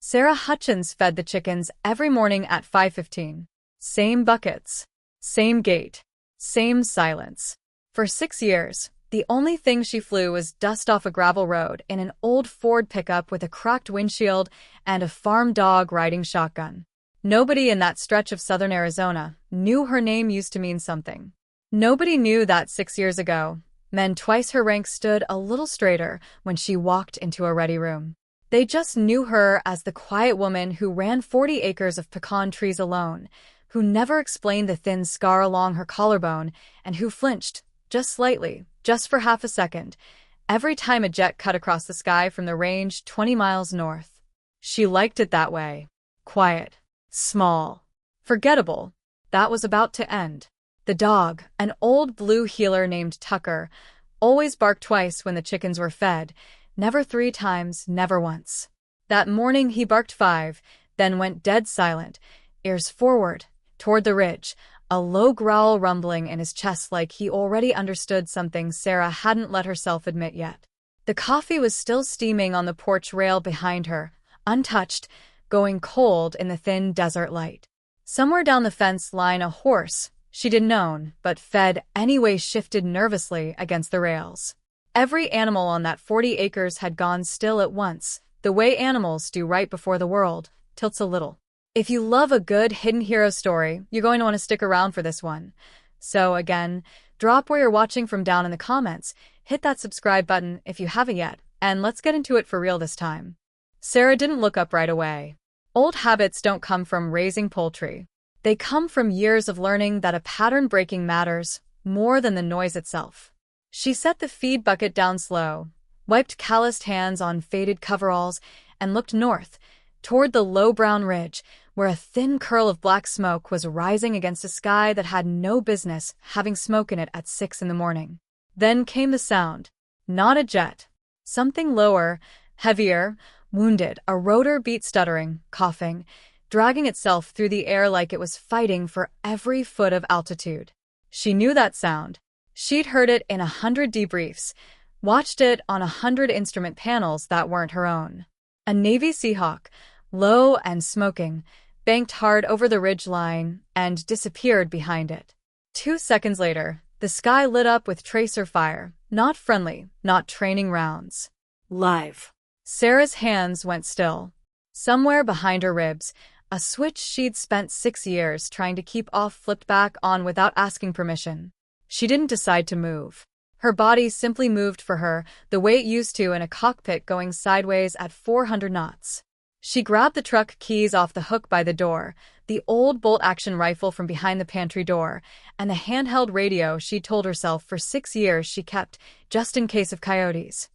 Sarah Hutchins fed the chickens every morning at 5:15. Same buckets, same gate, same silence. For 6 years, the only thing she flew was dust off a gravel road in an old Ford pickup with a cracked windshield and a farm dog riding shotgun. Nobody in that stretch of southern Arizona knew her name used to mean something. Nobody knew that 6 years ago, men twice her rank stood a little straighter when she walked into a ready room. They just knew her as the quiet woman who ran 40 acres of pecan trees alone, who never explained the thin scar along her collarbone, and who flinched, just slightly, just for half a second, every time a jet cut across the sky from the range 20 miles north. She liked it that way. Quiet. Small. Forgettable. That was about to end. The dog, an old blue heeler named Tucker, always barked twice when the chickens were fed, never 3 times, never once. That morning he barked 5, then went dead silent, ears forward, toward the ridge, a low growl rumbling in his chest like he already understood something Sarah hadn't let herself admit yet. The coffee was still steaming on the porch rail behind her, untouched, going cold in the thin desert light. Somewhere down the fence line a horse, she'd known, but fed anyway, shifted nervously against the rails. Every animal on that 40 acres had gone still at once, the way animals do right before the world tilts a little. If you love a good hidden hero story, you're going to want to stick around for this one. So again, drop where you're watching from down in the comments, hit that subscribe button if you haven't yet, and let's get into it for real this time. Sarah didn't look up right away. Old habits don't come from raising poultry. They come from years of learning that a pattern breaking matters more than the noise itself. She set the feed bucket down slow, wiped calloused hands on faded coveralls, and looked north, toward the low brown ridge, where a thin curl of black smoke was rising against a sky that had no business having smoke in it at 6 in the morning. Then came the sound. Not a jet. Something lower, heavier, wounded, a rotor beat stuttering, coughing, dragging itself through the air like it was fighting for every foot of altitude. She knew that sound. She'd heard it in 100 debriefs, watched it on 100 instrument panels that weren't her own. A Navy Seahawk, low and smoking, banked hard over the ridge line and disappeared behind it. 2 seconds later, the sky lit up with tracer fire, not friendly, not training rounds. Live. Sarah's hands went still. Somewhere behind her ribs, a switch she'd spent 6 years trying to keep off flipped back on without asking permission. She didn't decide to move. Her body simply moved for her, the way it used to in a cockpit going sideways at 400 knots. She grabbed the truck keys off the hook by the door, the old bolt-action rifle from behind the pantry door, and the handheld radio she'd told herself for 6 years she kept, just in case of coyotes.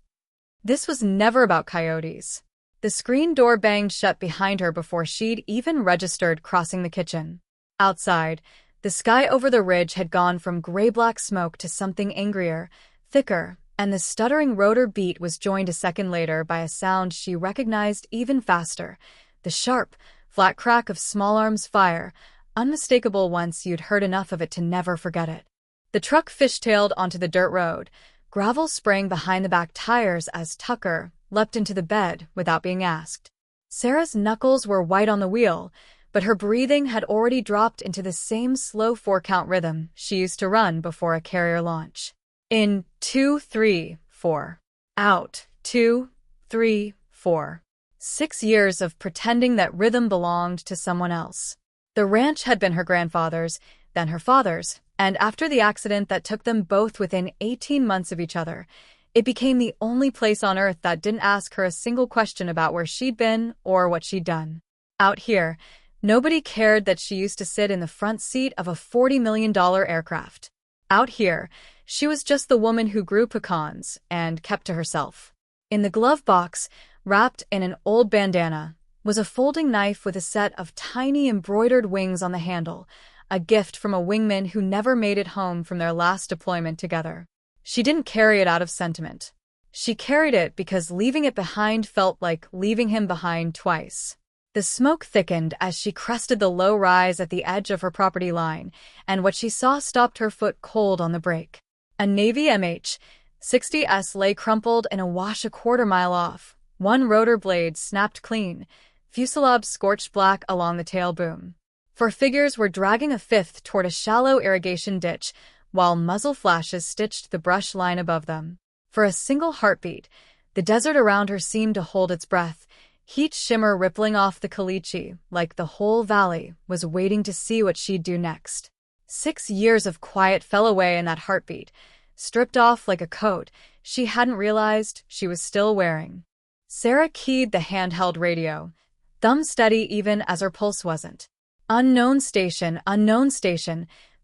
This was never about coyotes. The screen door banged shut behind her before she'd even registered crossing the kitchen. Outside, the sky over the ridge had gone from gray-black smoke to something angrier, thicker, and the stuttering rotor beat was joined a second later by a sound she recognized even faster, the sharp, flat crack of small arms fire, unmistakable once you'd heard enough of it to never forget it. The truck fishtailed onto the dirt road, gravel spraying behind the back tires as Tucker leapt into the bed without being asked. Sarah's knuckles were white on the wheel, but her breathing had already dropped into the same slow 4-count rhythm she used to run before a carrier launch. In 2, 3, 4. Out. 2, 3, 4. 6 years of pretending that rhythm belonged to someone else. The ranch had been her grandfather's, then her father's, and after the accident that took them both within 18 months of each other, it became the only place on earth that didn't ask her a single question about where she'd been or what she'd done. Out here, nobody cared that she used to sit in the front seat of a $40 million aircraft. Out here, she was just the woman who grew pecans and kept to herself. In the glove box, wrapped in an old bandana, was a folding knife with a set of tiny embroidered wings on the handle, a gift from a wingman who never made it home from their last deployment together. She didn't carry it out of sentiment. She carried it because leaving it behind felt like leaving him behind twice. The smoke thickened as she crested the low rise at the edge of her property line, and what she saw stopped her foot cold on the brake. A Navy MH-60S lay crumpled in a wash a quarter mile off. One rotor blade snapped clean, fuselage scorched black along the tail boom. Four figures were dragging a fifth toward a shallow irrigation ditch, while muzzle flashes stitched the brush line above them. For a single heartbeat, the desert around her seemed to hold its breath, heat shimmer rippling off the caliche, like the whole valley was waiting to see what she'd do next. 6 years of quiet fell away in that heartbeat, stripped off like a coat she hadn't realized she was still wearing. Sarah keyed the handheld radio, thumb steady even as her pulse wasn't. Unknown station,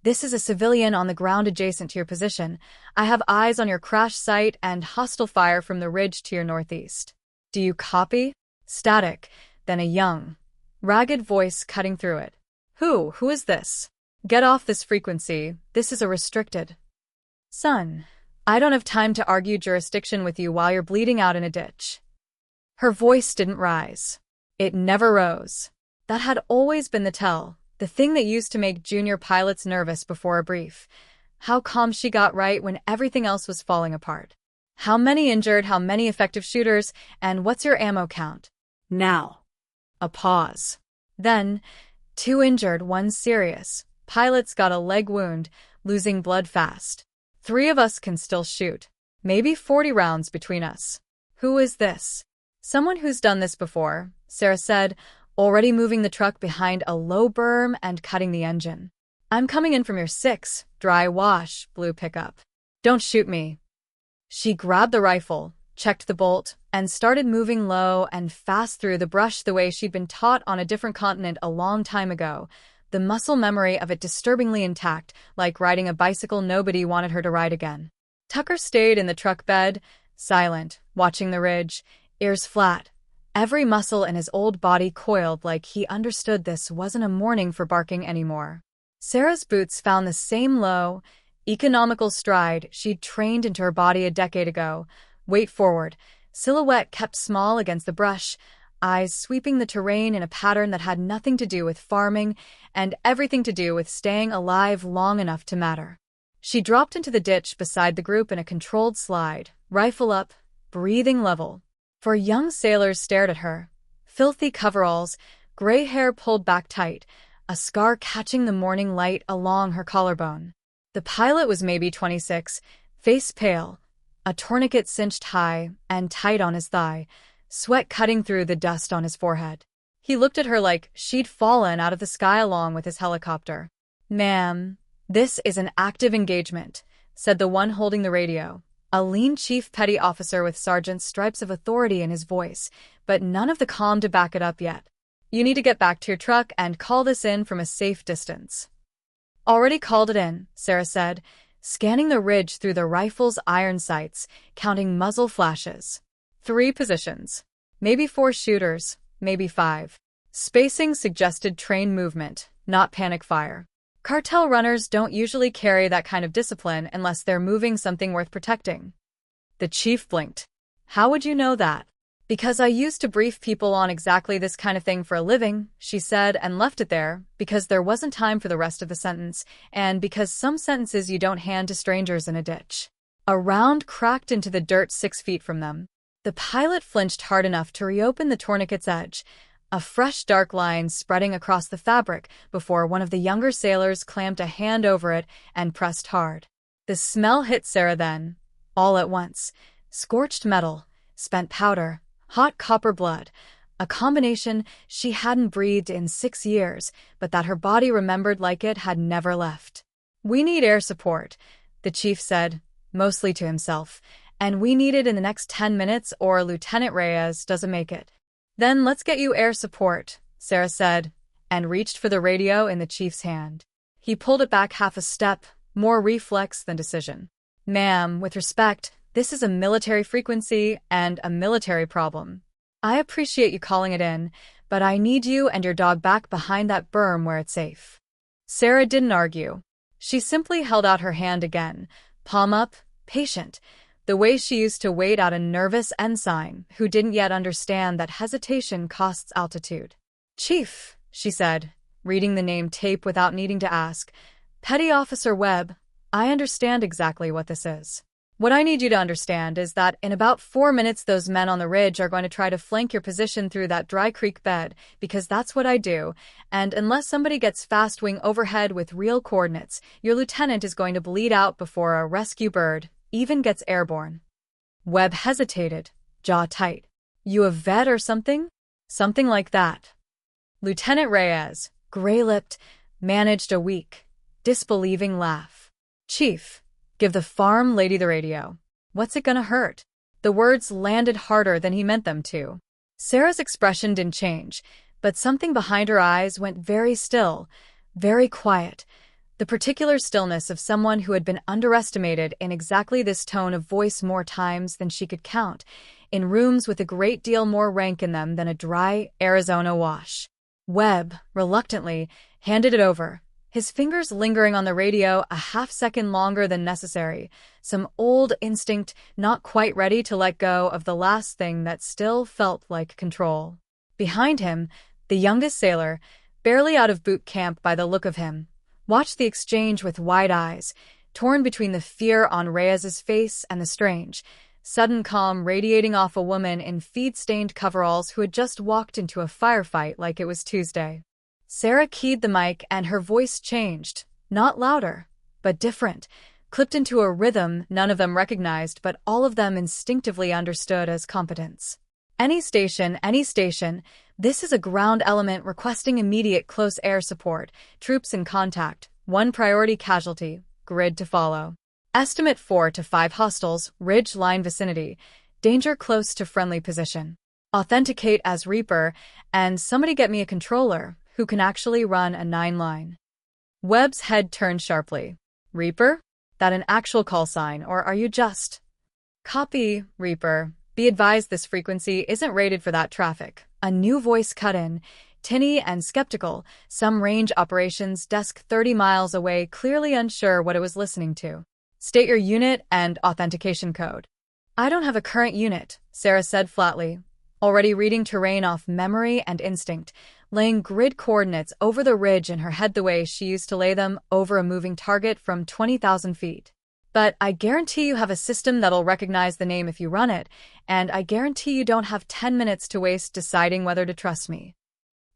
this is a civilian on the ground adjacent to your position. I have eyes on your crash site and hostile fire from the ridge to your northeast. Do you copy? Static, then a young, ragged voice cutting through it. Who is this? Get off this frequency, this is a restricted. Son, I don't have time to argue jurisdiction with you while you're bleeding out in a ditch. Her voice didn't rise. It never rose. That had always been the tell, the thing that used to make junior pilots nervous before a brief. How calm she got right when everything else was falling apart. How many injured, how many effective shooters, and what's your ammo count? Now. A pause. Then, 2 injured, 1 serious. Pilots got a leg wound, losing blood fast. 3 of us can still shoot. Maybe 40 rounds between us. Who is this? Someone who's done this before, Sarah said, already moving the truck behind a low berm and cutting the engine. I'm coming in from your 6, dry wash, blue pickup. Don't shoot me. She grabbed the rifle, checked the bolt, and started moving low and fast through the brush the way she'd been taught on a different continent a long time ago, the muscle memory of it disturbingly intact, like riding a bicycle nobody wanted her to ride again. Tucker stayed in the truck bed, silent, watching the ridge, ears flat, every muscle in his old body coiled like he understood this wasn't a morning for barking anymore. Sarah's boots found the same low, economical stride she'd trained into her body a decade ago, weight forward, silhouette kept small against the brush, eyes sweeping the terrain in a pattern that had nothing to do with farming and everything to do with staying alive long enough to matter. She dropped into the ditch beside the group in a controlled slide, rifle up, breathing level. 4 young sailors stared at her. Filthy coveralls, gray hair pulled back tight, a scar catching the morning light along her collarbone. The pilot was maybe 26, face pale, a tourniquet cinched high and tight on his thigh, sweat cutting through the dust on his forehead. He looked at her like she'd fallen out of the sky along with his helicopter. Ma'am, this is an active engagement, said the one holding the radio. A lean chief petty officer with sergeant's stripes of authority in his voice, but none of the calm to back it up yet. You need to get back to your truck and call this in from a safe distance. Already called it in, Sarah said, scanning the ridge through the rifle's iron sights, counting muzzle flashes. 3 positions. Maybe 4 shooters, maybe 5. Spacing suggested train movement, not panic fire. Cartel runners don't usually carry that kind of discipline unless they're moving something worth protecting. The chief blinked. How would you know that? Because I used to brief people on exactly this kind of thing for a living, she said, and left it there, because there wasn't time for the rest of the sentence, and because some sentences you don't hand to strangers in a ditch. A round cracked into the dirt 6 feet from them. The pilot flinched hard enough to reopen the tourniquet's edge, a fresh dark line spreading across the fabric before one of the younger sailors clamped a hand over it and pressed hard. The smell hit Sarah then, all at once. Scorched metal, spent powder, hot copper blood, a combination she hadn't breathed in 6 years, but that her body remembered like it had never left. We need air support, the chief said, mostly to himself, and we need it in the next 10 minutes or Lieutenant Reyes doesn't make it. Then let's get you air support, Sarah said, and reached for the radio in the chief's hand. He pulled it back half a step, more reflex than decision. Ma'am, with respect, this is a military frequency and a military problem. I appreciate you calling it in, but I need you and your dog back behind that berm where it's safe. Sarah didn't argue. She simply held out her hand again, palm up, patient, the way she used to wait out a nervous ensign who didn't yet understand that hesitation costs altitude. Chief, she said, reading the name tape without needing to ask. Petty Officer Webb, I understand exactly what this is. What I need you to understand is that in about 4 minutes, those men on the ridge are going to try to flank your position through that dry creek bed, because that's what I do, and unless somebody gets fast wing overhead with real coordinates, your lieutenant is going to bleed out before a rescue bird even gets airborne. Webb hesitated, jaw tight. You a vet or something? Something like that. Lieutenant Reyes, gray-lipped, managed a weak, disbelieving laugh. Chief, give the farm lady the radio. What's it gonna hurt? The words landed harder than he meant them to. Sarah's expression didn't change, but something behind her eyes went very still, very quiet. The particular stillness of someone who had been underestimated in exactly this tone of voice more times than she could count, in rooms with a great deal more rank in them than a dry Arizona wash. Webb, reluctantly, handed it over, his fingers lingering on the radio a half-second longer than necessary, some old instinct not quite ready to let go of the last thing that still felt like control. Behind him, the youngest sailor, barely out of boot camp by the look of him, watched the exchange with wide eyes, torn between the fear on Reyes's face and the strange, sudden calm radiating off a woman in feed-stained coveralls who had just walked into a firefight like it was Tuesday. Sarah keyed the mic and her voice changed, not louder, but different, clipped into a rhythm none of them recognized but all of them instinctively understood as competence. Any station, this is a ground element requesting immediate close air support, troops in contact, 1 priority casualty, grid to follow. Estimate 4 to 5 hostiles, ridge line vicinity, danger close to friendly position. Authenticate as Reaper, and somebody get me a controller who can actually run a 9-line. Webb's head turned sharply. Reaper? That an actual call sign, or are you just... Copy, Reaper. Be advised this frequency isn't rated for that traffic. A new voice cut in, tinny and skeptical, some range operations desk 30 miles away, clearly unsure what it was listening to. State your unit and authentication code. I don't have a current unit, Sarah said flatly, already reading terrain off memory and instinct, laying grid coordinates over the ridge in her head the way she used to lay them over a moving target from 20,000 feet. But I guarantee you have a system that'll recognize the name if you run it, and I guarantee you don't have 10 minutes to waste deciding whether to trust me.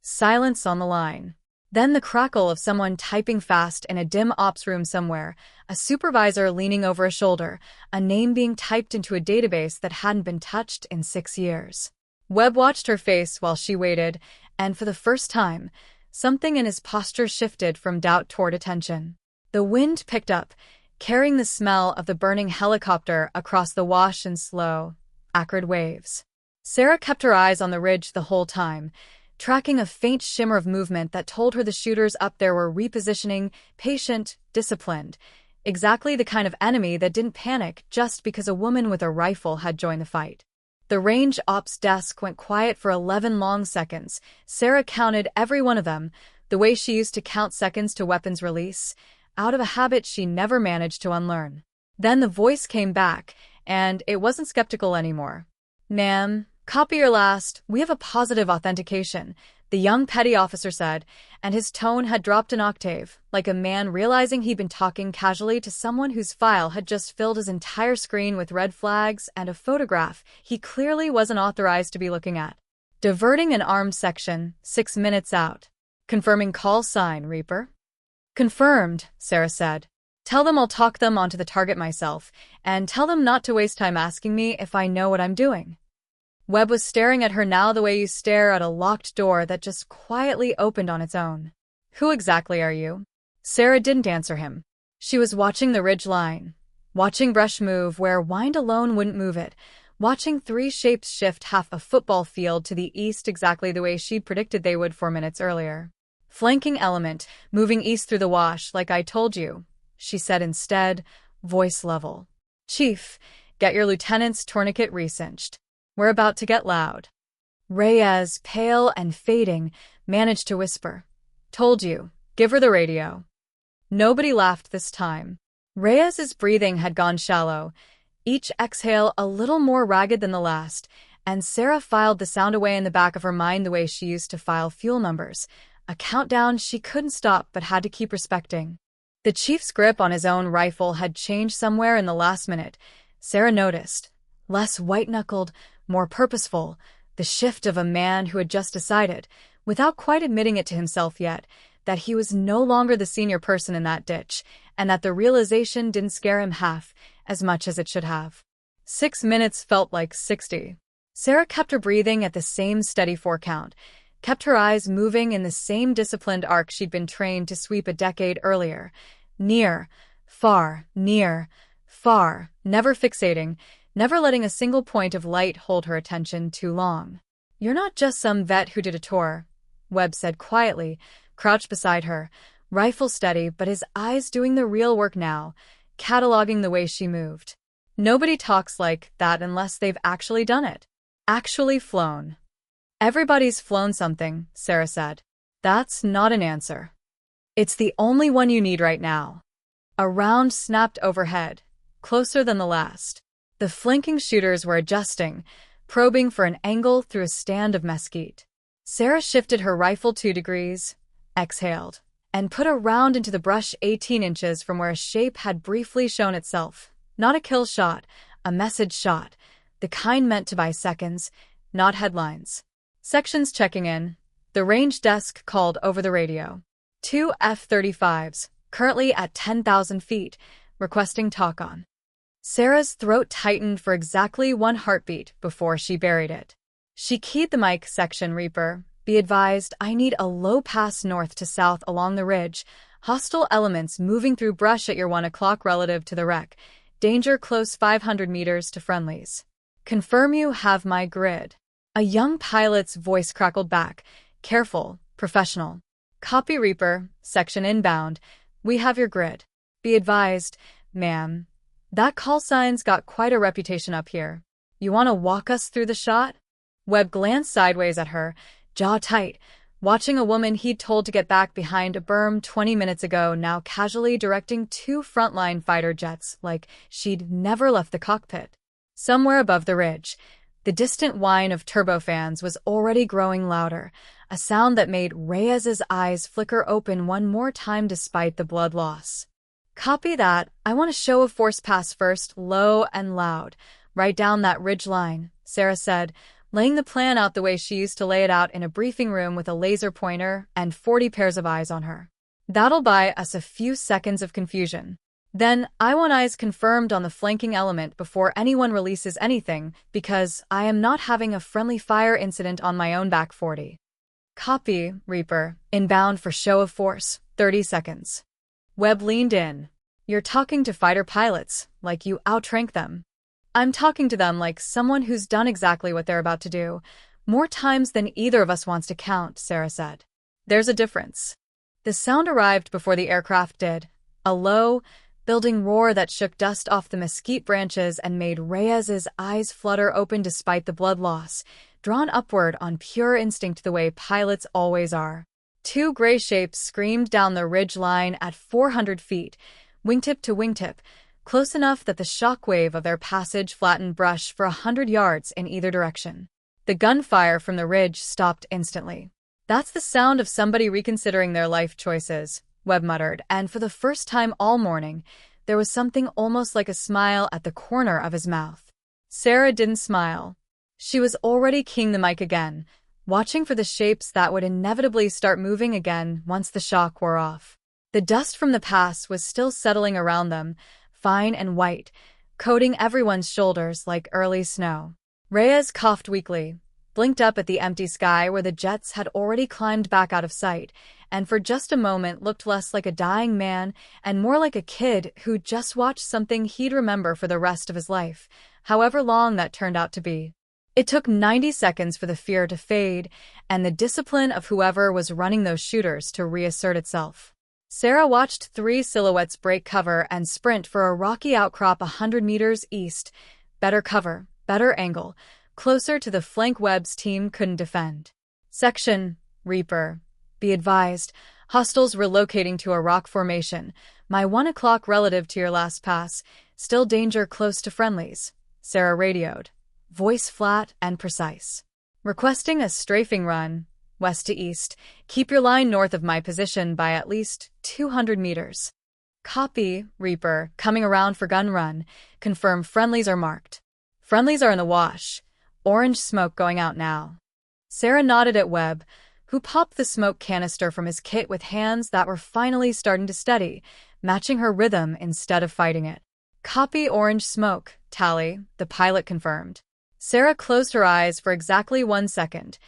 Silence on the line. Then the crackle of someone typing fast in a dim ops room somewhere, a supervisor leaning over a shoulder, a name being typed into a database that hadn't been touched in 6 years. Webb watched her face while she waited, and for the first time, something in his posture shifted from doubt toward attention. The wind picked up, carrying the smell of the burning helicopter across the wash in slow, acrid waves. Sarah kept her eyes on the ridge the whole time, tracking a faint shimmer of movement that told her the shooters up there were repositioning, patient, disciplined, exactly the kind of enemy that didn't panic just because a woman with a rifle had joined the fight. The range ops desk went quiet for 11 long seconds. Sarah counted every one of them, the way she used to count seconds to weapons release, out of a habit she never managed to unlearn. Then the voice came back, and it wasn't skeptical anymore. Ma'am, copy your last. We have a positive authentication, the young petty officer said, and his tone had dropped an octave, like a man realizing he'd been talking casually to someone whose file had just filled his entire screen with red flags and a photograph he clearly wasn't authorized to be looking at. Diverting an armed section, 6 minutes out. Confirming call sign, Reaper? Confirmed, Sarah said. Tell them I'll talk them onto the target myself, and tell them not to waste time asking me if I know what I'm doing. Webb was staring at her now the way you stare at a locked door that just quietly opened on its own. Who exactly are you? Sarah didn't answer him. She was watching the ridge line, watching brush move where wind alone wouldn't move it, watching 3 shapes shift half a football field to the east exactly the way she'd predicted they would 4 minutes earlier. Flanking element, moving east through the wash like I told you, she said instead, voice level. Chief, get your lieutenant's tourniquet re-cinched. We're about to get loud. Reyes, pale and fading, managed to whisper. Told you, give her the radio. Nobody laughed this time. Reyes's breathing had gone shallow, each exhale a little more ragged than the last, and Sarah filed the sound away in the back of her mind the way she used to file fuel numbers, a countdown she couldn't stop but had to keep respecting. The chief's grip on his own rifle had changed somewhere in the last minute, Sarah noticed. Less white-knuckled, more purposeful, the shift of a man who had just decided, without quite admitting it to himself yet, that he was no longer the senior person in that ditch, and that the realization didn't scare him half as much as it should have. 6 minutes felt like 60. Sarah kept her breathing at the same steady 4 count, kept her eyes moving in the same disciplined arc she'd been trained to sweep a decade earlier. Near, far, never fixating, never letting a single point of light hold her attention too long. "You're not just some vet who did a tour," Webb said quietly, crouched beside her, rifle steady but his eyes doing the real work now, cataloging the way she moved. "Nobody talks like that unless they've actually done it. Actually flown." "Everybody's flown something," Sarah said. "That's not an answer. It's the only one you need right now." A round snapped overhead, closer than the last. The flanking shooters were adjusting, probing for an angle through a stand of mesquite. Sarah shifted her rifle 2 degrees, exhaled, and put a round into the brush 18 inches from where a shape had briefly shown itself. Not a kill shot, a message shot, the kind meant to buy seconds, not headlines. "Sections checking in," the range desk called over the radio. 2 F-35s, currently at 10,000 feet, requesting talk on. Sarah's throat tightened for exactly 1 heartbeat before she buried it. She keyed the mic. "Section Reaper, be advised, I need a low pass north to south along the ridge. Hostile elements moving through brush at your 1 o'clock relative to the wreck. Danger close 500 meters to friendlies. Confirm you have my grid." A young pilot's voice crackled back, careful, professional. "Copy Reaper, section inbound. We have your grid. Be advised, ma'am. That call sign's got quite a reputation up here. You want to walk us through the shot?" Webb glanced sideways at her, jaw tight, watching a woman he'd told to get back behind a berm 20 minutes ago now casually directing 2 frontline fighter jets like she'd never left the cockpit. Somewhere above the ridge, the distant whine of turbofans was already growing louder, a sound that made Reyes's eyes flicker open one more time despite the blood loss. "Copy that. I want a show of force pass first, low and loud, right down that ridge line," Sarah said, laying the plan out the way she used to lay it out in a briefing room with a laser pointer and 40 pairs of eyes on her. "That'll buy us a few seconds of confusion. Then I want eyes confirmed on the flanking element before anyone releases anything, because I am not having a friendly fire incident on my own back 40. "Copy, Reaper. Inbound for show of force, 30 seconds. Webb leaned in. "You're talking to fighter pilots, like you outrank them." "I'm talking to them like someone who's done exactly what they're about to do, more times than either of us wants to count," Sarah said. "There's a difference." The sound arrived before the aircraft did, a low, building roar that shook dust off the mesquite branches and made Reyes's eyes flutter open despite the blood loss, drawn upward on pure instinct the way pilots always are. 2 gray shapes screamed down the ridge line at 400 feet, wingtip to wingtip, close enough that the shockwave of their passage flattened brush for 100 yards in either direction. The gunfire from the ridge stopped instantly. "That's the sound of somebody reconsidering their life choices," Webb muttered, and for the first time all morning, there was something almost like a smile at the corner of his mouth. Sarah didn't smile. She was already keying the mic again, watching for the shapes that would inevitably start moving again once the shock wore off. The dust from the pass was still settling around them, fine and white, coating everyone's shoulders like early snow. Reyes coughed weakly, blinked up at the empty sky where the jets had already climbed back out of sight, and for just a moment looked less like a dying man and more like a kid who just watched something he'd remember for the rest of his life, however long that turned out to be. It took 90 seconds for the fear to fade and the discipline of whoever was running those shooters to reassert itself. Sarah watched 3 silhouettes break cover and sprint for a rocky outcrop 100 meters east. Better cover, better angle, closer to the flank Webb's team couldn't defend. "Section, Reaper. Be advised, hostiles relocating to a rock formation. My 1 o'clock relative to your last pass. Still danger close to friendlies," Sarah radioed, voice flat and precise. "Requesting a strafing run, west to east. Keep your line north of my position by at least 200 meters. Copy, Reaper, coming around for gun run. Confirm friendlies are marked. Friendlies are in the wash. Orange smoke going out now. Sarah nodded at Webb, who popped the smoke canister from his kit with hands that were finally starting to steady, matching her rhythm instead of fighting it. Copy orange smoke, Tally, the pilot confirmed. Sarah closed her eyes for exactly 1 second,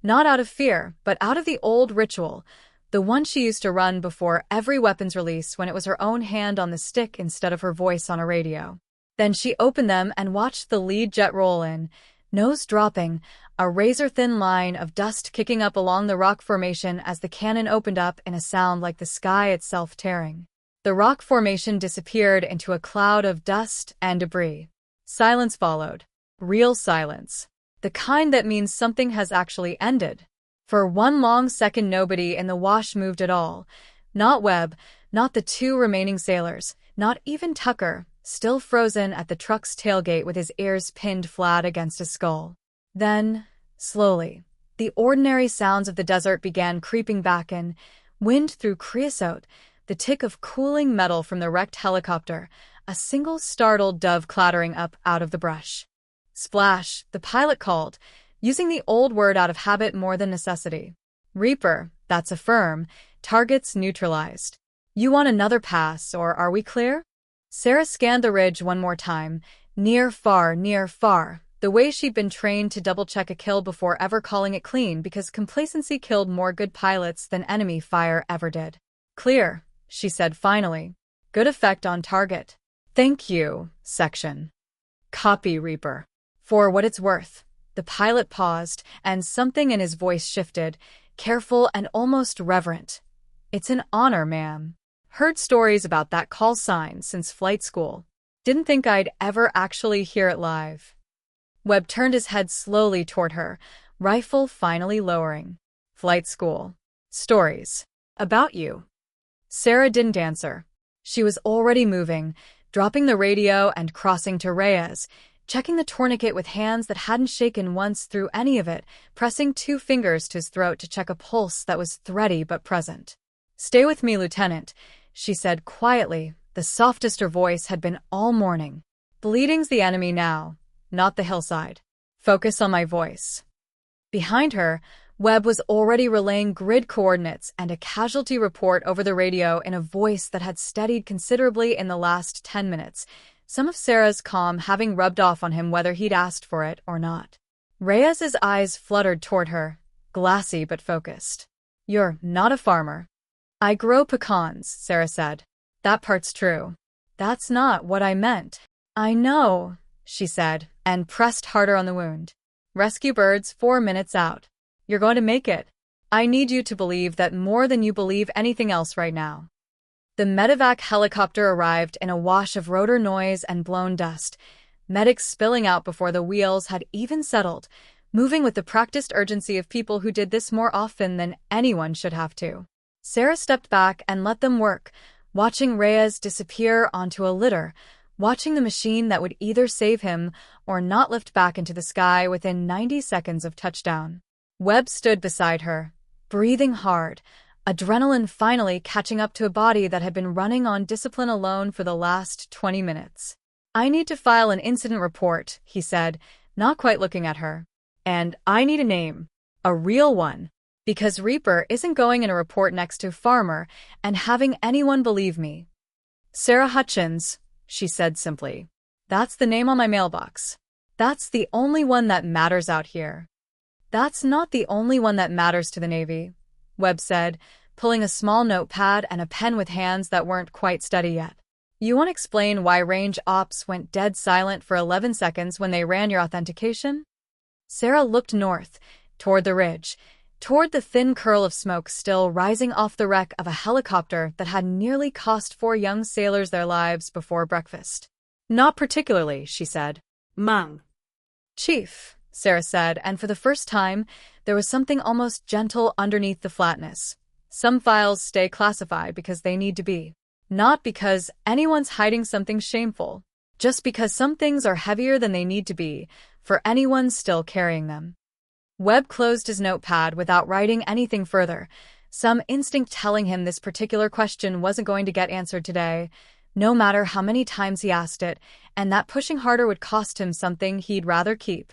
not out of fear, but out of the old ritual, the one she used to run before every weapons release when it was her own hand on the stick instead of her voice on a radio. Then she opened them and watched the lead jet roll in, nose dropping, a razor-thin line of dust kicking up along the rock formation as the cannon opened up in a sound like the sky itself tearing. The rock formation disappeared into a cloud of dust and debris. Silence followed. Real silence. The kind that means something has actually ended. For 1 long second nobody in the wash moved at all. Not Webb, not the 2 remaining sailors, not even Tucker, still frozen at the truck's tailgate with his ears pinned flat against his skull. Then, slowly, the ordinary sounds of the desert began creeping back in, wind through creosote, the tick of cooling metal from the wrecked helicopter, a single startled dove clattering up out of the brush. Splash, the pilot called, using the old word out of habit more than necessity. Reaper, that's a firm. Targets neutralized. You want another pass, or are we clear? Sarah scanned the ridge one more time. Near, far, the way she'd been trained to double-check a kill before ever calling it clean because complacency killed more good pilots than enemy fire ever did. Clear, she said finally. Good effect on target. Thank you, section. Copy, Reaper. For what it's worth. The pilot paused, and something in his voice shifted, careful and almost reverent. It's an honor, ma'am. Heard stories about that call sign since flight school. Didn't think I'd ever actually hear it live. Webb turned his head slowly toward her, rifle finally lowering. Flight school. Stories. About you. Sarah didn't answer. She was already moving, dropping the radio and crossing to Reyes, checking the tourniquet with hands that hadn't shaken once through any of it, pressing 2 fingers to his throat to check a pulse that was thready but present. Stay with me, Lieutenant, she said quietly, the softest her voice had been all morning. Bleeding's the enemy now, not the hillside. Focus on my voice. Behind her, Webb was already relaying grid coordinates and a casualty report over the radio in a voice that had steadied considerably in the last 10 minutes, some of Sarah's calm having rubbed off on him whether he'd asked for it or not. Reyes's eyes fluttered toward her, glassy but focused. You're not a farmer. I grow pecans, Sarah said. That part's true. That's not what I meant. I know, she said, and pressed harder on the wound. Rescue birds 4 minutes out. You're going to make it. I need you to believe that more than you believe anything else right now. The medevac helicopter arrived in a wash of rotor noise and blown dust, medics spilling out before the wheels had even settled, moving with the practiced urgency of people who did this more often than anyone should have to. Sarah stepped back and let them work, watching Reyes disappear onto a litter, watching the machine that would either save him or not lift back into the sky within 90 seconds of touchdown. Webb stood beside her, breathing hard, adrenaline finally catching up to a body that had been running on discipline alone for the last 20 minutes. I need to file an incident report, he said, not quite looking at her. And I need a name. A real one. Because Reaper isn't going in a report next to Farmer and having anyone believe me. Sarah Hutchins, she said simply. That's the name on my mailbox. That's the only one that matters out here. That's not the only one that matters to the Navy, Webb said, pulling a small notepad and a pen with hands that weren't quite steady yet. You want to explain why range ops went dead silent for 11 seconds when they ran your authentication? Sarah looked north, toward the ridge, toward the thin curl of smoke still rising off the wreck of a helicopter that had nearly cost 4 young sailors their lives before breakfast. Not particularly, she said. Ma'am. Chief, Sarah said, and for the first time, there was something almost gentle underneath the flatness. Some files stay classified because they need to be. Not because anyone's hiding something shameful, just because some things are heavier than they need to be for anyone still carrying them. Webb closed his notepad without writing anything further, some instinct telling him this particular question wasn't going to get answered today, no matter how many times he asked it, and that pushing harder would cost him something he'd rather keep.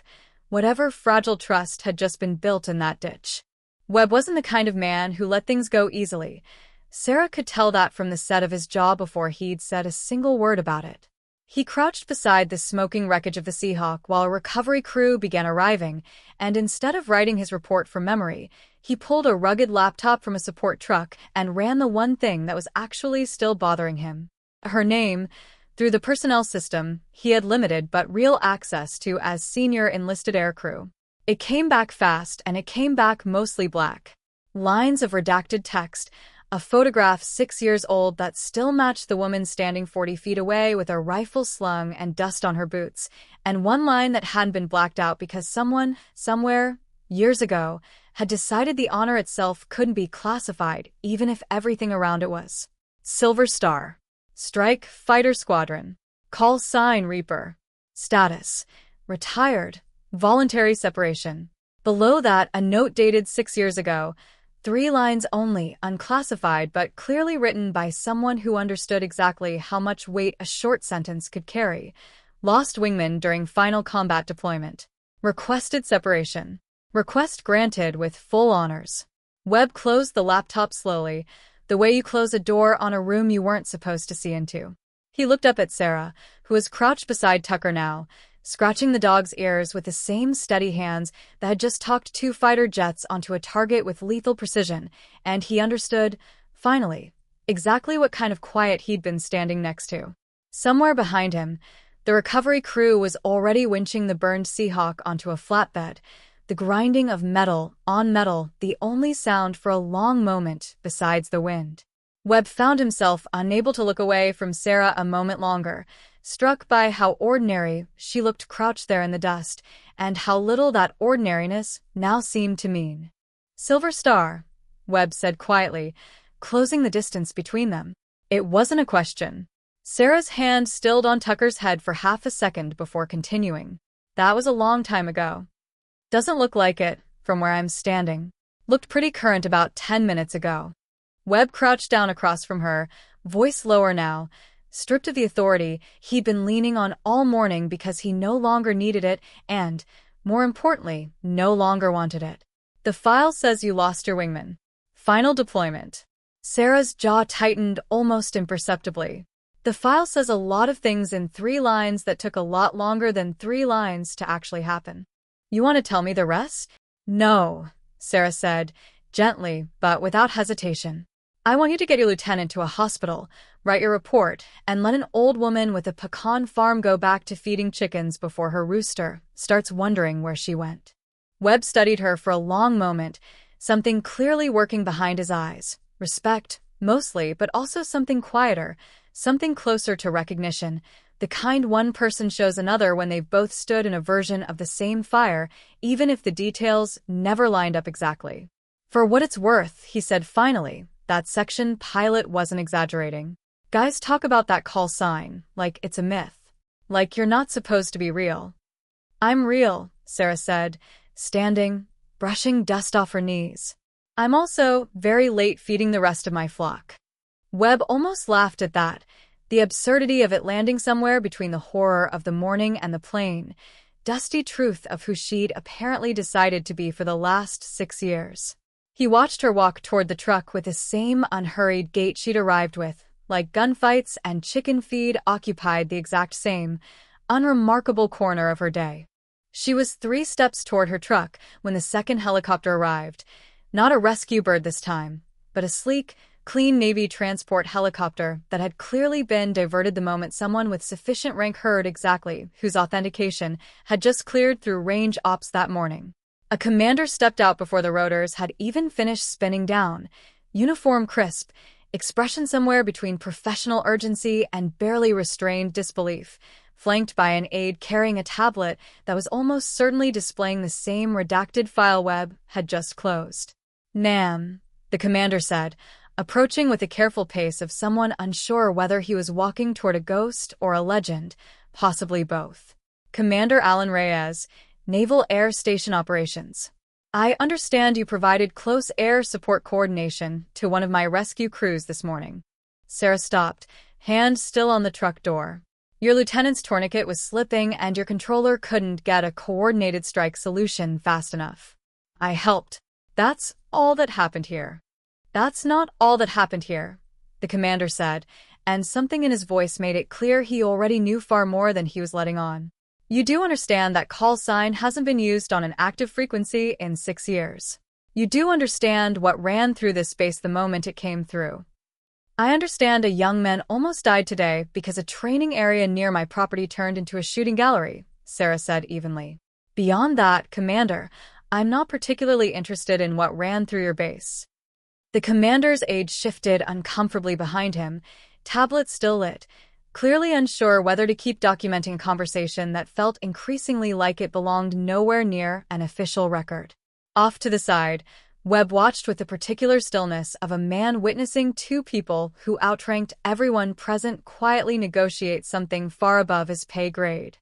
Whatever fragile trust had just been built in that ditch. Webb wasn't the kind of man who let things go easily. Sarah could tell that from the set of his jaw before he'd said a single word about it. He crouched beside the smoking wreckage of the Seahawk while a recovery crew began arriving, and instead of writing his report from memory, he pulled a rugged laptop from a support truck and ran the one thing that was actually still bothering him. Her name, through the personnel system he had limited but real access to as senior enlisted aircrew. It came back fast, and it came back mostly black. Lines of redacted text, a photograph 6 years old that still matched the woman standing 40 feet away with a rifle slung and dust on her boots, and one line that hadn't been blacked out because someone, somewhere, years ago, had decided the honor itself couldn't be classified even if everything around it was. Silver Star. Strike Fighter Squadron. Call sign Reaper. Status. Retired. Voluntary separation. Below that, a note dated 6 years ago. 3 lines only, unclassified but clearly written by someone who understood exactly how much weight a short sentence could carry. Lost wingman during final combat deployment. Requested separation. Request granted with full honors. Webb closed the laptop slowly, the way you close a door on a room you weren't supposed to see into. He looked up at Sarah, who was crouched beside Tucker now, scratching the dog's ears with the same steady hands that had just talked 2 fighter jets onto a target with lethal precision, and he understood, finally, exactly what kind of quiet he'd been standing next to. Somewhere behind him, the recovery crew was already winching the burned Seahawk onto a flatbed, the grinding of metal on metal the only sound for a long moment besides the wind. Webb found himself unable to look away from Sarah a moment longer, struck by how ordinary she looked crouched there in the dust, and how little that ordinariness now seemed to mean. Silver Star, Webb said quietly, closing the distance between them. It wasn't a question. Sarah's hand stilled on Tucker's head for half a second before continuing. That was a long time ago. Doesn't look like it, from where I'm standing. Looked pretty current about 10 minutes ago. Webb crouched down across from her, voice lower now, stripped of the authority he'd been leaning on all morning because he no longer needed it and, more importantly, no longer wanted it. The file says you lost your wingman. Final deployment. Sarah's jaw tightened almost imperceptibly. The file says a lot of things in 3 lines that took a lot longer than 3 lines to actually happen. You want to tell me the rest? No, Sarah said, gently but without hesitation. I want you to get your lieutenant to a hospital, write your report, and let an old woman with a pecan farm go back to feeding chickens before her rooster starts wondering where she went. Webb studied her for a long moment, something clearly working behind his eyes. Respect, mostly, but also something quieter, something closer to recognition, the kind one person shows another when they've both stood in a version of the same fire, even if the details never lined up exactly. For what it's worth, he said finally, that section pilot wasn't exaggerating. Guys talk about that call sign like it's a myth. Like you're not supposed to be real. I'm real, Sarah said, standing, brushing dust off her knees. I'm also very late feeding the rest of my flock. Webb almost laughed at that, the absurdity of it landing somewhere between the horror of the morning and the plain, dusty truth of who she'd apparently decided to be for the last 6 years. He watched her walk toward the truck with the same unhurried gait she'd arrived with, like gunfights and chicken feed occupied the exact same, unremarkable corner of her day. She was 3 steps toward her truck when the second helicopter arrived, not a rescue bird this time, but a sleek, clean Navy transport helicopter that had clearly been diverted the moment someone with sufficient rank heard exactly whose authentication had just cleared through range ops that morning. A commander stepped out before the rotors had even finished spinning down, uniform crisp, expression somewhere between professional urgency and barely restrained disbelief, flanked by an aide carrying a tablet that was almost certainly displaying the same redacted file Webb had just closed. "Nam," the commander said, approaching with the careful pace of someone unsure whether he was walking toward a ghost or a legend, possibly both. "Commander Alan Reyes, Naval Air Station Operations." I understand you provided close air support coordination to one of my rescue crews this morning. Sarah stopped, hand still on the truck door. Your lieutenant's tourniquet was slipping and your controller couldn't get a coordinated strike solution fast enough. I helped. That's all that happened here. That's not all that happened here, the commander said, and something in his voice made it clear he already knew far more than he was letting on. You do understand that call sign hasn't been used on an active frequency in 6 years. You do understand what ran through this space the moment it came through. I understand a young man almost died today because a training area near my property turned into a shooting gallery, Sarah said evenly. Beyond that, Commander, I'm not particularly interested in what ran through your base. The commander's age shifted uncomfortably behind him, tablet still lit, clearly unsure whether to keep documenting a conversation that felt increasingly like it belonged nowhere near an official record. Off to the side, Webb watched with the particular stillness of a man witnessing two people who outranked everyone present quietly negotiate something far above his pay grade.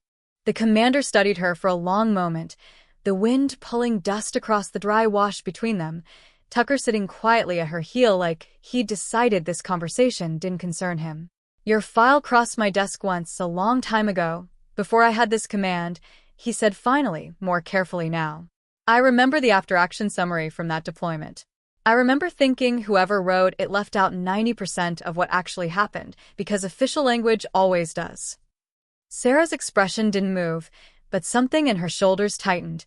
The commander studied her for a long moment, the wind pulling dust across the dry wash between them, Tucker sitting quietly at her heel like he'd decided this conversation didn't concern him. Your file crossed my desk once a long time ago, before I had this command, he said finally, more carefully now. I remember the after-action summary from that deployment. I remember thinking whoever wrote it left out 90% of what actually happened, because official language always does. Sarah's expression didn't move, but something in her shoulders tightened,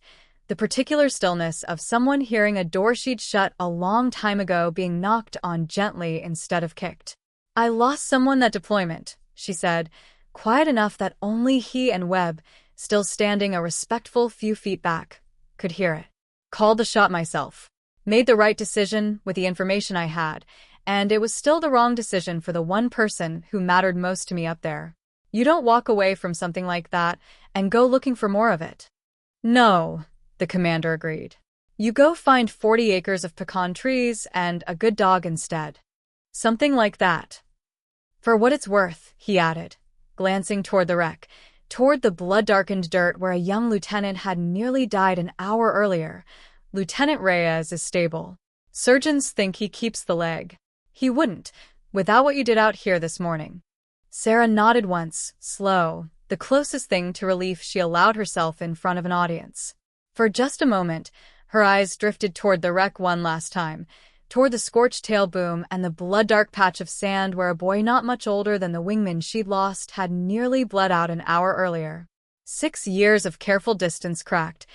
the particular stillness of someone hearing a door she'd shut a long time ago being knocked on gently instead of kicked. I lost someone that deployment, she said, quiet enough that only he and Webb, still standing a respectful few feet back, could hear it. Called the shot myself. Made the right decision with the information I had, and it was still the wrong decision for the one person who mattered most to me up there. You don't walk away from something like that and go looking for more of it. No, the commander agreed. You go find 40 acres of pecan trees and a good dog instead. Something like that. For what it's worth, he added, glancing toward the wreck, toward the blood-darkened dirt where a young lieutenant had nearly died an hour earlier. Lieutenant Reyes is stable. Surgeons think he keeps the leg. He wouldn't, without what you did out here this morning. Sarah nodded once, slow, the closest thing to relief she allowed herself in front of an audience. For just a moment, her eyes drifted toward the wreck one last time, toward the scorched tail boom and the blood-dark patch of sand where a boy not much older than the wingman she'd lost had nearly bled out an hour earlier. 6 years of careful distance cracked,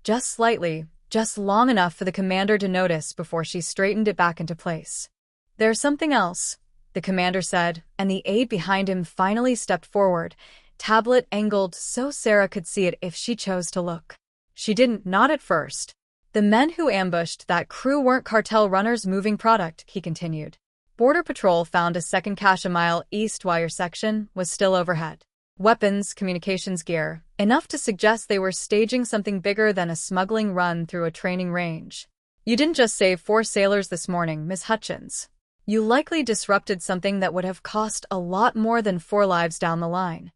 just slightly, just long enough for the commander to notice before she straightened it back into place. There's something else, the commander said, and the aide behind him finally stepped forward, tablet angled so Sarah could see it if she chose to look. She didn't, not at first. The men who ambushed that crew weren't cartel runners moving product, he continued. Border Patrol found a second cache a mile east while your section was still overhead. Weapons, communications gear, enough to suggest they were staging something bigger than a smuggling run through a training range. You didn't just save 4 sailors this morning, Miss Hutchins. You likely disrupted something that would have cost a lot more than 4 lives down the line.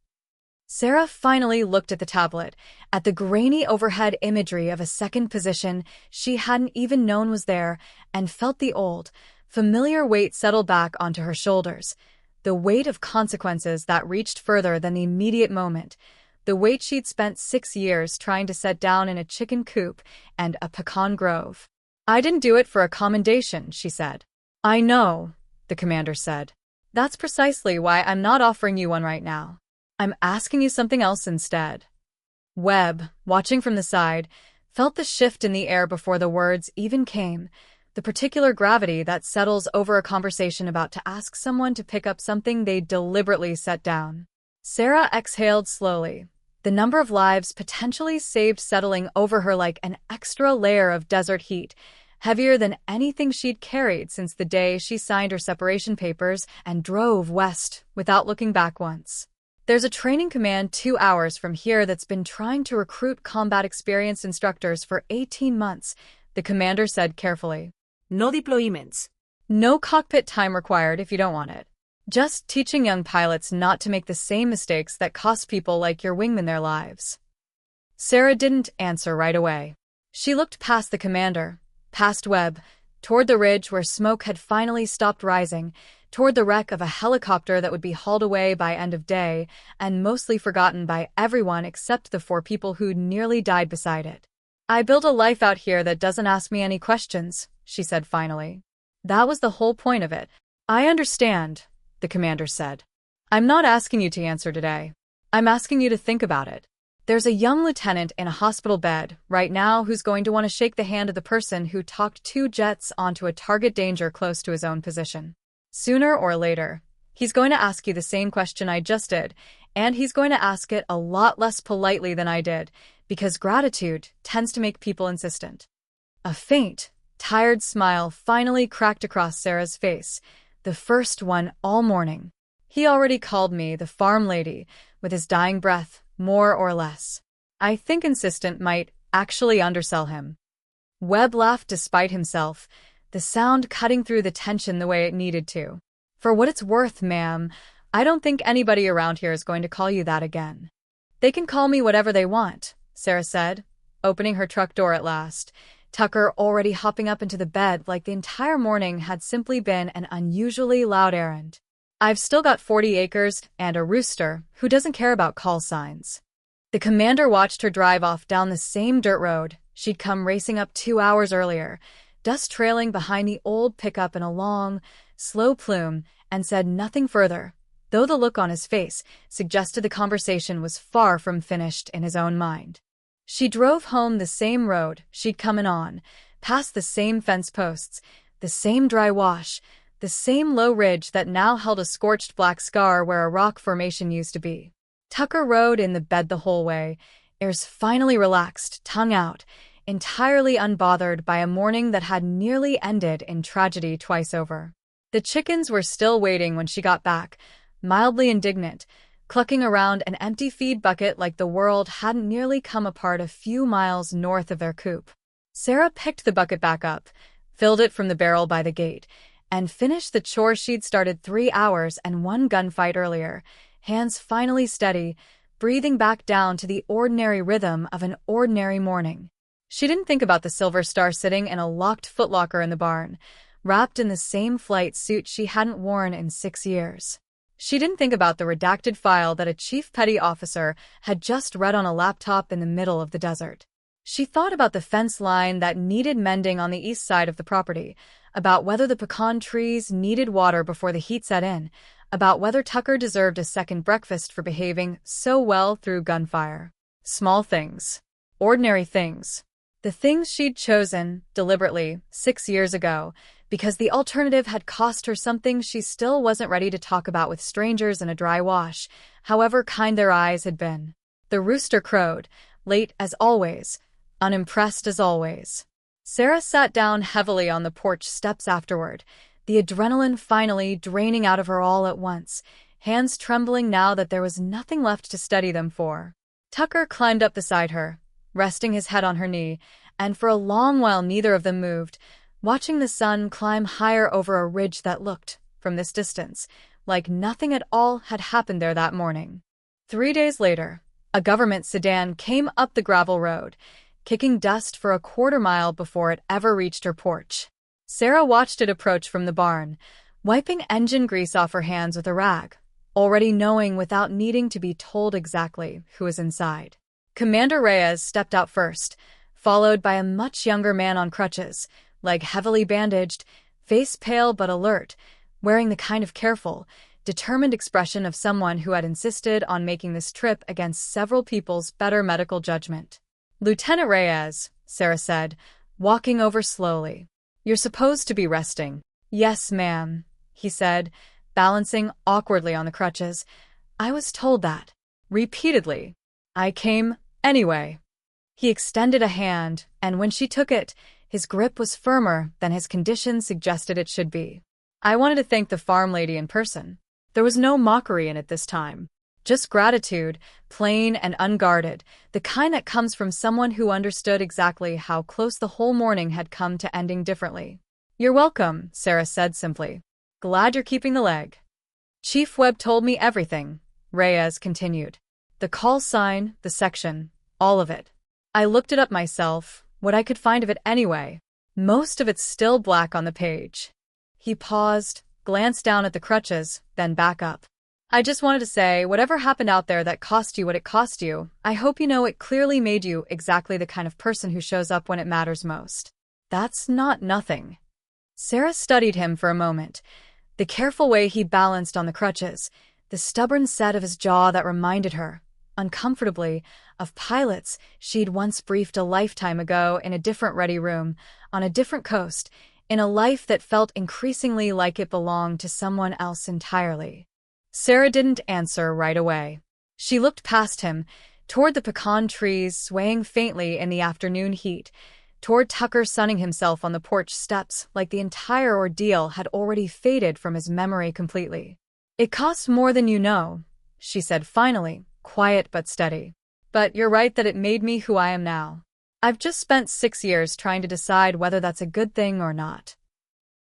Sarah finally looked at the tablet, at the grainy overhead imagery of a second position she hadn't even known was there, and felt the old, familiar weight settle back onto her shoulders, the weight of consequences that reached further than the immediate moment, the weight she'd spent 6 years trying to set down in a chicken coop and a pecan grove. I didn't do it for a commendation, she said. I know, the commander said. That's precisely why I'm not offering you one right now. I'm asking you something else instead. Webb, watching from the side, felt the shift in the air before the words even came, the particular gravity that settles over a conversation about to ask someone to pick up something they deliberately set down. Sarah exhaled slowly, the number of lives potentially saved settling over her like an extra layer of desert heat, heavier than anything she'd carried since the day she signed her separation papers and drove west without looking back once. There's a training command 2 hours from here that's been trying to recruit combat-experienced instructors for 18 months, the commander said carefully. No deployments. No cockpit time required if you don't want it. Just teaching young pilots not to make the same mistakes that cost people like your wingman their lives. Sarah didn't answer right away. She looked past the commander, past Webb, toward the ridge where smoke had finally stopped rising, toward the wreck of a helicopter that would be hauled away by end of day and mostly forgotten by everyone except the 4 people who'd nearly died beside it. "I built a life out here that doesn't ask me any questions," she said finally. "That was the whole point of it." "I understand," the commander said. "I'm not asking you to answer today. I'm asking you to think about it. There's a young lieutenant in a hospital bed right now who's going to want to shake the hand of the person who talked 2 jets onto a target danger close to his own position. Sooner or later, he's going to ask you the same question I just did, and he's going to ask it a lot less politely than I did, because gratitude tends to make people insistent." A faint, tired smile finally cracked across Sarah's face, the first one all morning. "He already called me the farm lady, with his dying breath, more or less. I think insistent might actually undersell him." Webb laughed despite himself, the sound cutting through the tension the way it needed to. "For what it's worth, ma'am, I don't think anybody around here is going to call you that again." "They can call me whatever they want," Sarah said, opening her truck door at last, Tucker already hopping up into the bed like the entire morning had simply been an unusually loud errand. "I've still got 40 acres and a rooster who doesn't care about call signs." The commander watched her drive off down the same dirt road she'd come racing up 2 hours earlier, dust trailing behind the old pickup in a long, slow plume, and said nothing further, though the look on his face suggested the conversation was far from finished in his own mind. She drove home the same road she'd come in on, past the same fence posts, the same dry wash, the same low ridge that now held a scorched black scar where a rock formation used to be. Tucker rode in the bed the whole way, ears finally relaxed, tongue out, entirely unbothered by a morning that had nearly ended in tragedy twice over. The chickens were still waiting when she got back, mildly indignant, clucking around an empty feed bucket like the world hadn't nearly come apart a few miles north of their coop. Sarah picked the bucket back up, filled it from the barrel by the gate, and finished the chore she'd started 3 hours and 1 gunfight earlier, hands finally steady, breathing back down to the ordinary rhythm of an ordinary morning. She didn't think about the Silver Star sitting in a locked footlocker in the barn, wrapped in the same flight suit she hadn't worn in 6 years. She didn't think about the redacted file that a chief petty officer had just read on a laptop in the middle of the desert. She thought about the fence line that needed mending on the east side of the property, about whether the pecan trees needed water before the heat set in, about whether Tucker deserved a second breakfast for behaving so well through gunfire. Small things. Ordinary things. The things she'd chosen, deliberately, 6 years ago, because the alternative had cost her something she still wasn't ready to talk about with strangers in a dry wash, however kind their eyes had been. The rooster crowed, late as always, unimpressed as always. Sarah sat down heavily on the porch steps afterward, the adrenaline finally draining out of her all at once, hands trembling now that there was nothing left to steady them for. Tucker climbed up beside her, resting his head on her knee, and for a long while neither of them moved, watching the sun climb higher over a ridge that looked, from this distance, like nothing at all had happened there that morning. 3 days later, a government sedan came up the gravel road, kicking dust for a quarter-mile before it ever reached her porch. Sarah watched it approach from the barn, wiping engine grease off her hands with a rag, already knowing without needing to be told exactly who was inside. Commander Reyes stepped out first, followed by a much younger man on crutches, leg heavily bandaged, face pale but alert, wearing the kind of careful, determined expression of someone who had insisted on making this trip against several people's better medical judgment. "Lieutenant Reyes," Sarah said, walking over slowly. "You're supposed to be resting." "Yes, ma'am," he said, balancing awkwardly on the crutches. "I was told that." Repeatedly. "I came anyway." He extended a hand, and when she took it, his grip was firmer than his condition suggested it should be. "I wanted to thank the farm lady in person." There was no mockery in it this time. Just gratitude, plain and unguarded, the kind that comes from someone who understood exactly how close the whole morning had come to ending differently. "You're welcome," Sarah said simply. "Glad you're keeping the leg." "Chief Webb told me everything," Reyes continued. "The call sign, the section, all of it. I looked it up myself, what I could find of it anyway. Most of it's still black on the page. He paused, glanced down at the crutches, then back up. I just wanted to say, whatever happened out there that cost you what it cost you, I hope you know it clearly made you exactly the kind of person who shows up when it matters most. That's not nothing. Sarah studied him for a moment. The careful way he balanced on the crutches, the stubborn set of his jaw that reminded her, uncomfortably, of pilots she'd once briefed a lifetime ago in a different ready room, on a different coast, in a life that felt increasingly like it belonged to someone else entirely. Sarah didn't answer right away. She looked past him, toward the pecan trees swaying faintly in the afternoon heat, toward Tucker sunning himself on the porch steps like the entire ordeal had already faded from his memory completely. It costs more than you know, she said finally, quiet but steady. But you're right that it made me who I am now. I've just spent 6 years trying to decide whether that's a good thing or not.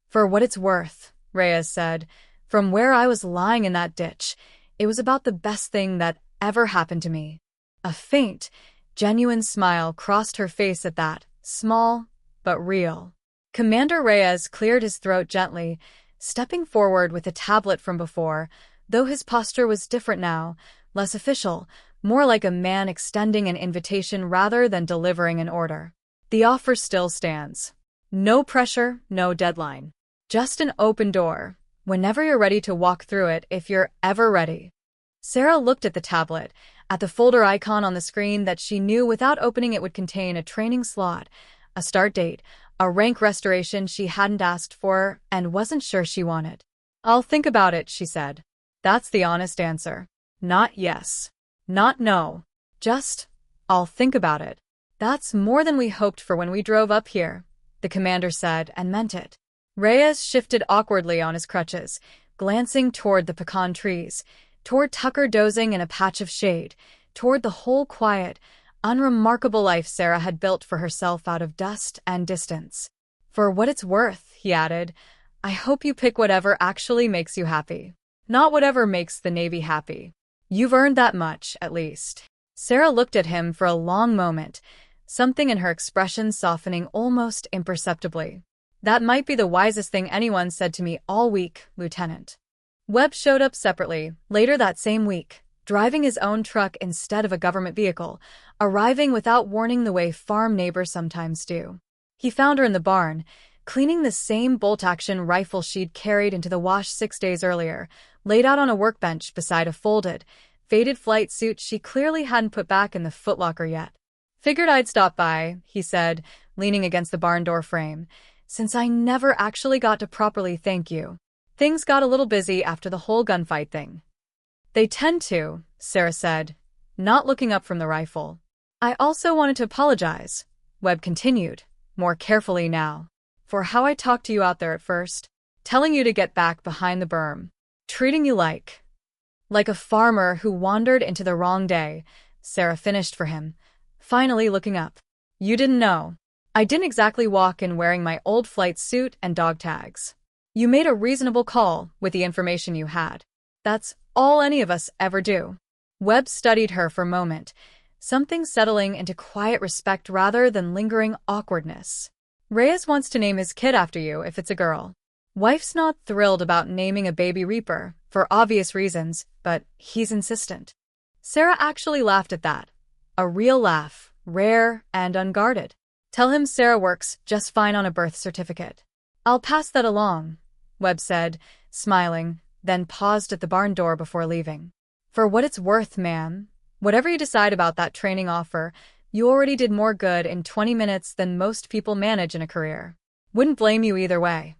For what it's worth, Reyes said, from where I was lying in that ditch, it was about the best thing that ever happened to me. A faint, genuine smile crossed her face at that, small, but real. Commander Reyes cleared his throat gently, stepping forward with a tablet from before, though his posture was different now, less official, more like a man extending an invitation rather than delivering an order. The offer still stands. No pressure, no deadline. Just an open door. Whenever you're ready to walk through it, if you're ever ready. Sarah looked at the tablet, at the folder icon on the screen that she knew without opening it would contain a training slot, a start date, a rank restoration she hadn't asked for and wasn't sure she wanted. I'll think about it, she said. That's the honest answer. Not yes. Not no. Just, I'll think about it. That's more than we hoped for when we drove up here, the commander said, and meant it. Reyes shifted awkwardly on his crutches, glancing toward the pecan trees, toward Tucker dozing in a patch of shade, toward the whole quiet, unremarkable life Sarah had built for herself out of dust and distance. For what it's worth, he added, I hope you pick whatever actually makes you happy. Not whatever makes the Navy happy. You've earned that much, at least. Sarah looked at him for a long moment, something in her expression softening almost imperceptibly. That might be the wisest thing anyone said to me all week, Lieutenant. Webb showed up separately, later that same week, driving his own truck instead of a government vehicle, arriving without warning the way farm neighbors sometimes do. He found her in the barn, cleaning the same bolt-action rifle she'd carried into the wash 6 days earlier, laid out on a workbench beside a folded, faded flight suit she clearly hadn't put back in the footlocker yet. Figured I'd stop by, he said, leaning against the barn door frame, since I never actually got to properly thank you. Things got a little busy after the whole gunfight thing. They tend to, Sarah said, not looking up from the rifle. I also wanted to apologize, Webb continued, more carefully now, for how I talked to you out there at first, telling you to get back behind the berm, treating you like a farmer who wandered into the wrong day, Sarah finished for him, finally looking up. You didn't know. I didn't exactly walk in wearing my old flight suit and dog tags. You made a reasonable call with the information you had. That's all any of us ever do. Webb studied her for a moment, something settling into quiet respect rather than lingering awkwardness. Reyes wants to name his kid after you if it's a girl. Wife's not thrilled about naming a baby Reaper, for obvious reasons, but he's insistent. Sarah actually laughed at that. A real laugh, rare and unguarded. Tell him Sarah works just fine on a birth certificate. I'll pass that along, Webb said, smiling, then paused at the barn door before leaving. For what it's worth, ma'am, whatever you decide about that training offer, you already did more good in 20 minutes than most people manage in a career. Wouldn't blame you either way.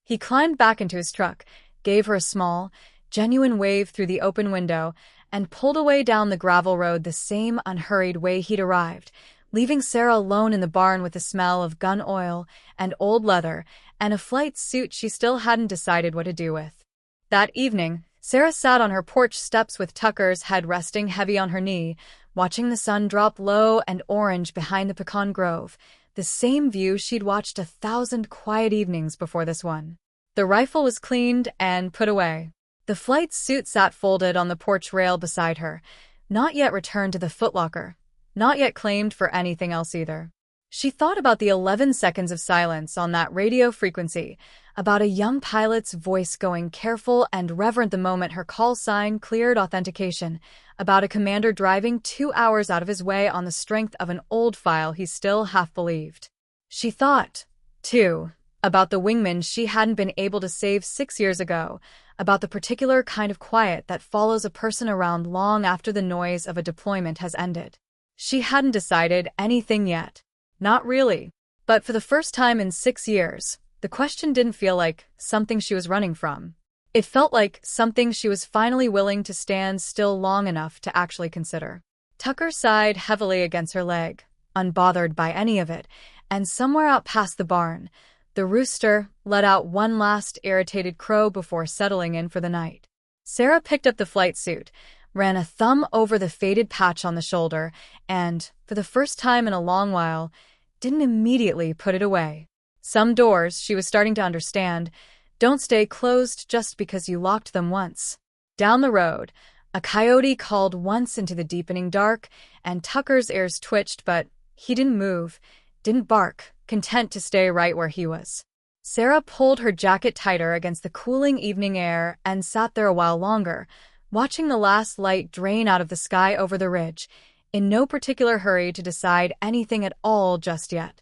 He climbed back into his truck, gave her a small, genuine wave through the open window, and pulled away down the gravel road the same unhurried way he'd arrived, leaving Sarah alone in the barn with the smell of gun oil and old leather and a flight suit she still hadn't decided what to do with. That evening, Sarah sat on her porch steps with Tucker's head resting heavy on her knee, watching the sun drop low and orange behind the pecan grove, the same view she'd watched 1,000 quiet evenings before this one. The rifle was cleaned and put away. The flight suit sat folded on the porch rail beside her, not yet returned to the footlocker, not yet claimed for anything else either. She thought about the 11 seconds of silence on that radio frequency, about a young pilot's voice going careful and reverent the moment her call sign cleared authentication, about a commander driving 2 hours out of his way on the strength of an old file he still half believed. She thought, too, about the wingman she hadn't been able to save 6 years ago, about the particular kind of quiet that follows a person around long after the noise of a deployment has ended. She hadn't decided anything yet. Not really. But for the first time in 6 years, the question didn't feel like something she was running from. It felt like something she was finally willing to stand still long enough to actually consider. Tucker sighed heavily against her leg, unbothered by any of it, and somewhere out past the barn, the rooster let out one last irritated crow before settling in for the night. Sarah picked up the flight suit, ran a thumb over the faded patch on the shoulder, and, for the first time in a long while, didn't immediately put it away. Some doors, she was starting to understand, don't stay closed just because you locked them once. Down the road, a coyote called once into the deepening dark, and Tucker's ears twitched, but he didn't move, didn't bark, content to stay right where he was. Sarah pulled her jacket tighter against the cooling evening air and sat there a while longer, watching the last light drain out of the sky over the ridge, in no particular hurry to decide anything at all just yet.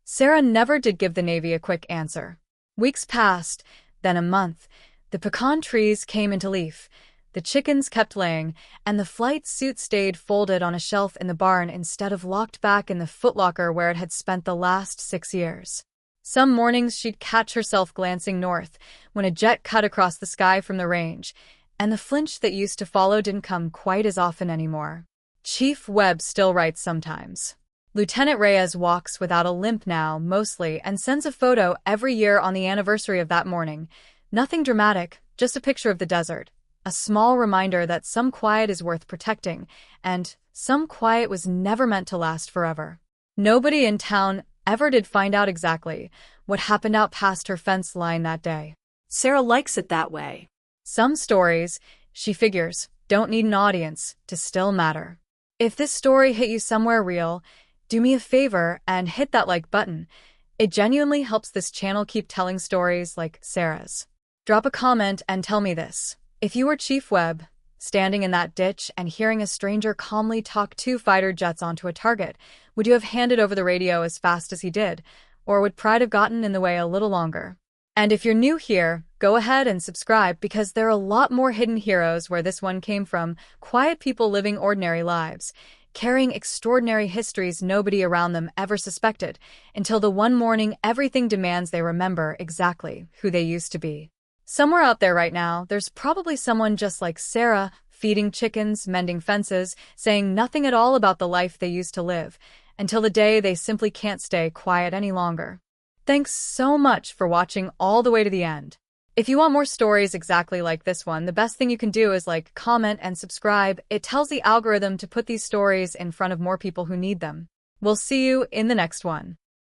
Sarah never did give the Navy a quick answer. Weeks passed, then a month. The pecan trees came into leaf, the chickens kept laying, and the flight suit stayed folded on a shelf in the barn instead of locked back in the footlocker where it had spent the last 6 years. Some mornings she'd catch herself glancing north when a jet cut across the sky from the range, and the flinch that used to follow didn't come quite as often anymore. Chief Webb still writes sometimes. Lieutenant Reyes walks without a limp now, mostly, and sends a photo every year on the anniversary of that morning. Nothing dramatic, just a picture of the desert. A small reminder that some quiet is worth protecting, and some quiet was never meant to last forever. Nobody in town ever did find out exactly what happened out past her fence line that day. Sarah likes it that way. Some stories, she figures, don't need an audience to still matter. If this story hit you somewhere real, do me a favor and hit that like button. It genuinely helps this channel keep telling stories like Sarah's. Drop a comment and tell me this. If you were Chief Webb, standing in that ditch and hearing a stranger calmly talk 2 fighter jets onto a target, would you have handed over the radio as fast as he did, or would pride have gotten in the way a little longer? And if you're new here, go ahead and subscribe because there are a lot more hidden heroes where this one came from, quiet people living ordinary lives, carrying extraordinary histories nobody around them ever suspected, until the one morning everything demands they remember exactly who they used to be. Somewhere out there right now, there's probably someone just like Sarah, feeding chickens, mending fences, saying nothing at all about the life they used to live, until the day they simply can't stay quiet any longer. Thanks so much for watching all the way to the end. If you want more stories exactly like this one, the best thing you can do is like, comment, and subscribe. It tells the algorithm to put these stories in front of more people who need them. We'll see you in the next one.